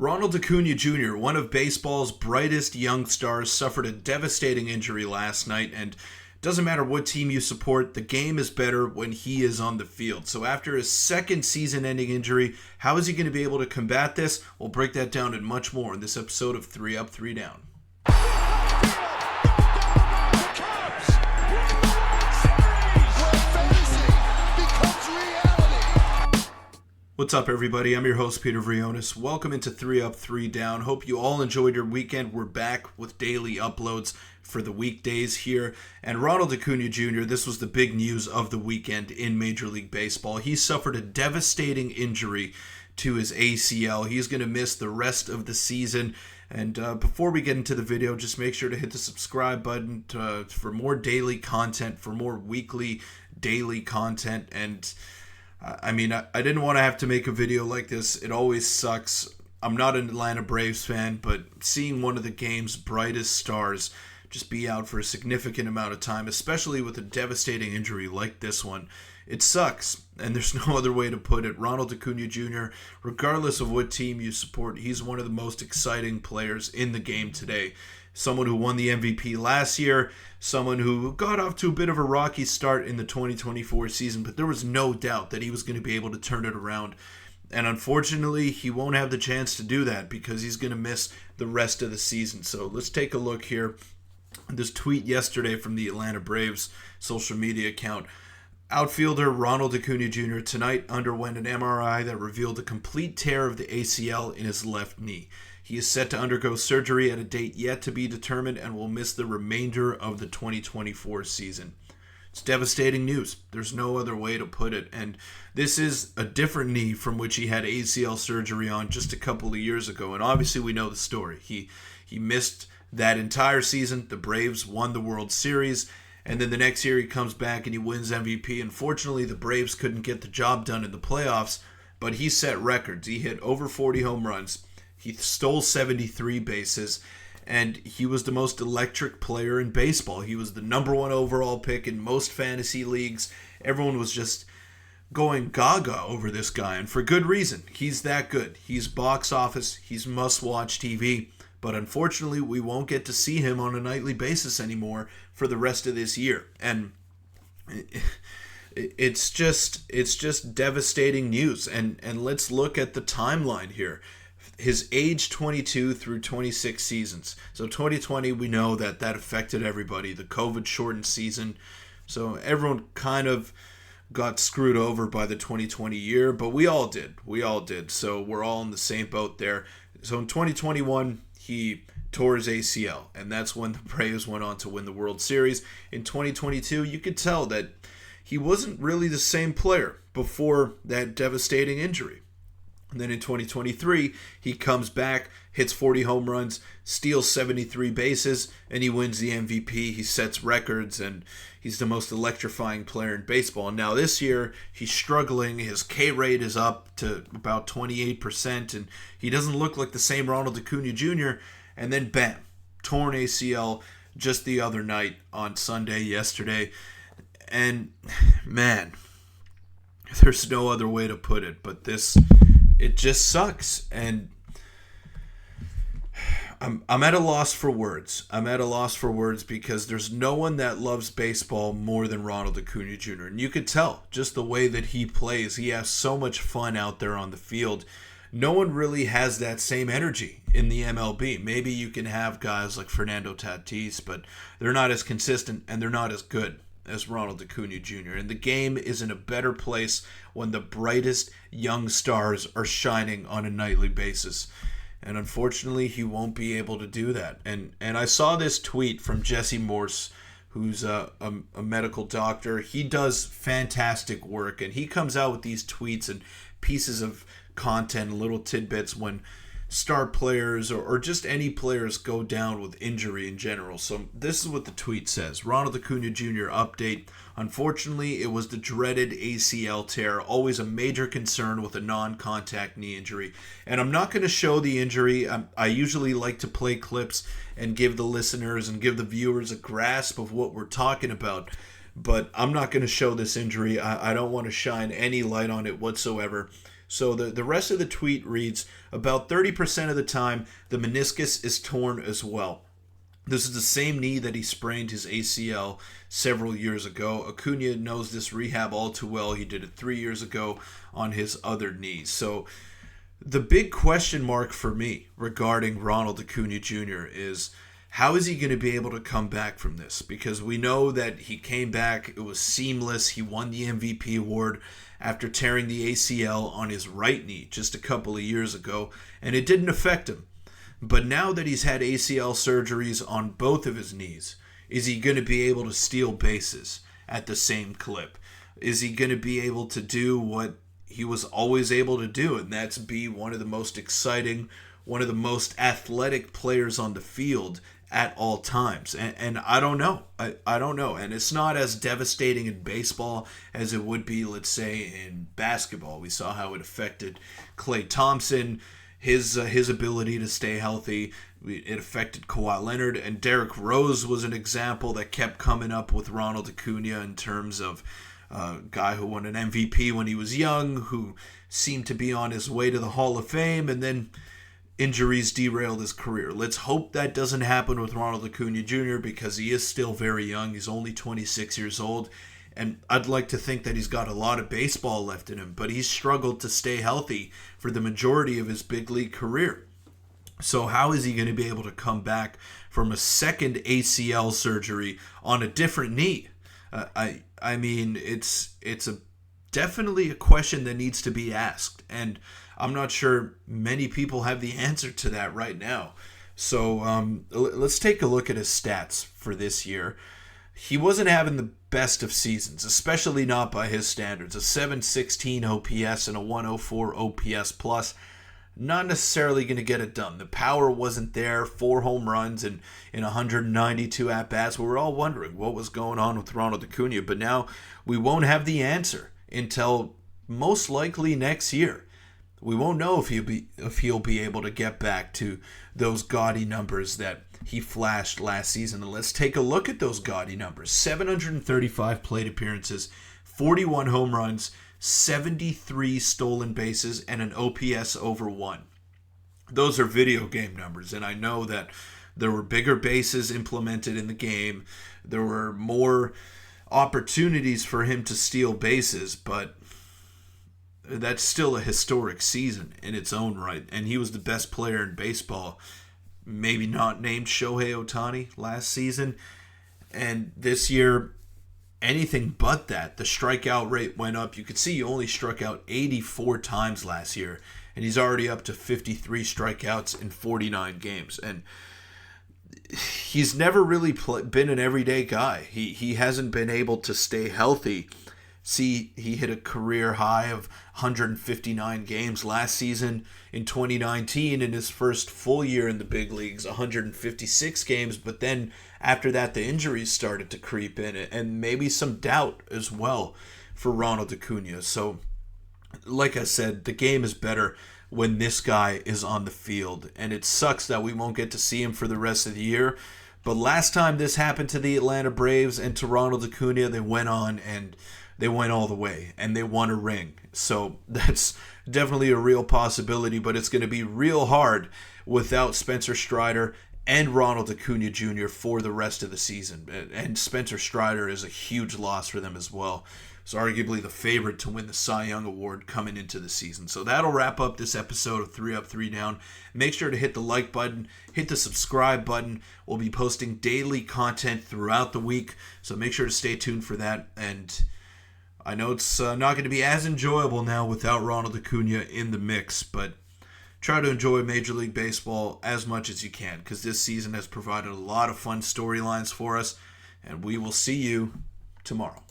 Ronald Acuna Jr., one of baseball's brightest young stars, suffered a devastating injury last night, and doesn't matter what team you support, the game is better when he is on the field. So after his second season-ending injury, how is he going to be able to combat this? We'll break that down and much more in this episode of 3 Up, 3 Down. What's up, everybody? I'm your host, Peter Vryonis. Welcome into 3 Up, 3 Down. Hope you all enjoyed your weekend. We're back with daily uploads for the weekdays here. And Ronald Acuna Jr., this was the big news of the weekend in Major League Baseball. He suffered a devastating injury to his ACL. He's going to miss the rest of the season. And before we get into the video, just make sure to hit the subscribe button for more daily content, for more weekly, daily content. And I didn't want to have to make a video like this. It always sucks. I'm not an Atlanta Braves fan, but seeing one of the game's brightest stars just be out for a significant amount of time, especially with a devastating injury like this one, it sucks. And there's no other way to put it. Ronald Acuna Jr., regardless of what team you support, he's one of the most exciting players in the game today. Someone who won the MVP last year, someone who got off to a bit of a rocky start in the 2024 season, but there was no doubt that he was going to be able to turn it around. And unfortunately, he won't have the chance to do that because he's going to miss the rest of the season. So let's take a look here. This tweet yesterday from the Atlanta Braves social media account. Outfielder Ronald Acuna Jr. tonight underwent an MRI that revealed a complete tear of the ACL in his left knee. He is set to undergo surgery at a date yet to be determined and will miss the remainder of the 2024 season. It's devastating news. There's no other way to put it. And this is a different knee from which he had ACL surgery on just a couple of years ago. And obviously we know the story. He missed that entire season. The Braves won the World Series. And then the next year he comes back and he wins MVP. Unfortunately, the Braves couldn't get the job done in the playoffs. But he set records. He hit over 40 home runs. He stole 73 bases, and he was the most electric player in baseball. He was the number one overall pick in most fantasy leagues. Everyone was just going gaga over this guy, and for good reason. He's that good. He's box office. He's must-watch TV. But unfortunately, we won't get to see him on a nightly basis anymore for the rest of this year. And it's just devastating news. And let's look at the timeline here. His age 22 through 26 seasons. So 2020, we know that affected everybody. The COVID-shortened season. So everyone kind of got screwed over by the 2020 year, but we all did. So we're all in the same boat there. So in 2021, he tore his ACL, and that's when the Braves went on to win the World Series. In 2022, you could tell that he wasn't really the same player before that devastating injury. And then in 2023, he comes back, hits 40 home runs, steals 73 bases, and he wins the MVP. He sets records, and he's the most electrifying player in baseball. Now this year, he's struggling. His K rate is up to about 28%, and he doesn't look like the same Ronald Acuna Jr. And then bam, torn ACL just the other night on Sunday, yesterday. And man, there's no other way to put it, but it just sucks, and I'm at a loss for words. Because there's no one that loves baseball more than Ronald Acuna Jr. And you could tell just the way that he plays. He has so much fun out there on the field. No one really has that same energy in the MLB. Maybe you can have guys like Fernando Tatis, but they're not as consistent and they're not as good as Ronald Acuna Jr. And the game is in a better place when the brightest young stars are shining on a nightly basis. And unfortunately, he won't be able to do that. And I saw this tweet from Jesse Morse, who's a medical doctor. He does fantastic work, and he comes out with these tweets and pieces of content, little tidbits when star players or just any players go down with injury in general. So this is what the tweet says. Ronald Acuna Jr. update. Unfortunately, it was the dreaded ACL tear, always a major concern with a non-contact knee injury. And I'm not going to show the injury. I usually like to play clips and give the listeners and give the viewers a grasp of what we're talking about. But I'm not going to show this injury. I don't want to shine any light on it whatsoever. So the rest of the tweet reads, about 30% of the time, the meniscus is torn as well. This is the same knee that he sprained his ACL several years ago. Acuna knows this rehab all too well. He did it 3 years ago on his other knee. So the big question mark for me regarding Ronald Acuna Jr. is, how is he going to be able to come back from this? Because we know that he came back, it was seamless. He won the MVP award after tearing the ACL on his right knee just a couple of years ago, and it didn't affect him. But now that he's had ACL surgeries on both of his knees, is he going to be able to steal bases at the same clip? Is he going to be able to do what he was always able to do, and that's be one of the most exciting, one of the most athletic players on the field at all times? And I don't know. I don't know. And it's not as devastating in baseball as it would be, let's say, in basketball. We saw how it affected Klay Thompson, his ability to stay healthy. It affected Kawhi Leonard, and Derrick Rose was an example that kept coming up with Ronald Acuna in terms of a guy who won an MVP when he was young, who seemed to be on his way to the Hall of Fame, and then injuries derailed his career. Let's hope that doesn't happen with Ronald Acuna Jr. because he is still very young. He's only 26 years old, and I'd like to think that he's got a lot of baseball left in him, but he's struggled to stay healthy for the majority of his big league career. So how is he going to be able to come back from a second ACL surgery on a different knee? I mean, it's definitely a question that needs to be asked, and I'm not sure many people have the answer to that right now. So let's take a look at his stats for this year. He wasn't having the best of seasons, especially not by his standards. A 716 OPS and a 104 OPS plus. Not necessarily going to get it done. The power wasn't there. 4 home runs in 192 at-bats. We were all wondering what was going on with Ronald Acuna, but now we won't have the answer until most likely next year. We won't know if he'll be able to get back to those gaudy numbers that he flashed last season. And let's take a look at those gaudy numbers. 735 plate appearances, 41 home runs, 73 stolen bases, and an OPS over 1. Those are video game numbers, and I know that there were bigger bases implemented in the game. There were more opportunities for him to steal bases, but that's still a historic season in its own right, and he was the best player in baseball, maybe not named Shohei Ohtani last season, and this year, anything but that. The strikeout rate went up. You could see he only struck out 84 times last year, and he's already up to 53 strikeouts in 49 games, and he's never really been an everyday guy. He hasn't been able to stay healthy. See, he hit a career high of 159 games last season. In 2019, in his first full year in the big leagues, 156 games. But then after that, the injuries started to creep in, and maybe some doubt as well for Ronald Acuna. So, like I said, the game is better when this guy is on the field. And it sucks that we won't get to see him for the rest of the year. But last time this happened to the Atlanta Braves and to Ronald Acuna, they went on and they went all the way, and they won a ring. So that's definitely a real possibility, but it's going to be real hard without Spencer Strider and Ronald Acuna Jr. for the rest of the season. And Spencer Strider is a huge loss for them as well. It's arguably the favorite to win the Cy Young Award coming into the season. So that'll wrap up this episode of 3 Up, 3 Down. Make sure to hit the like button, hit the subscribe button. We'll be posting daily content throughout the week, so make sure to stay tuned for that. And I know it's not going to be as enjoyable now without Ronald Acuna in the mix, but try to enjoy Major League Baseball as much as you can, because this season has provided a lot of fun storylines for us, and we will see you tomorrow.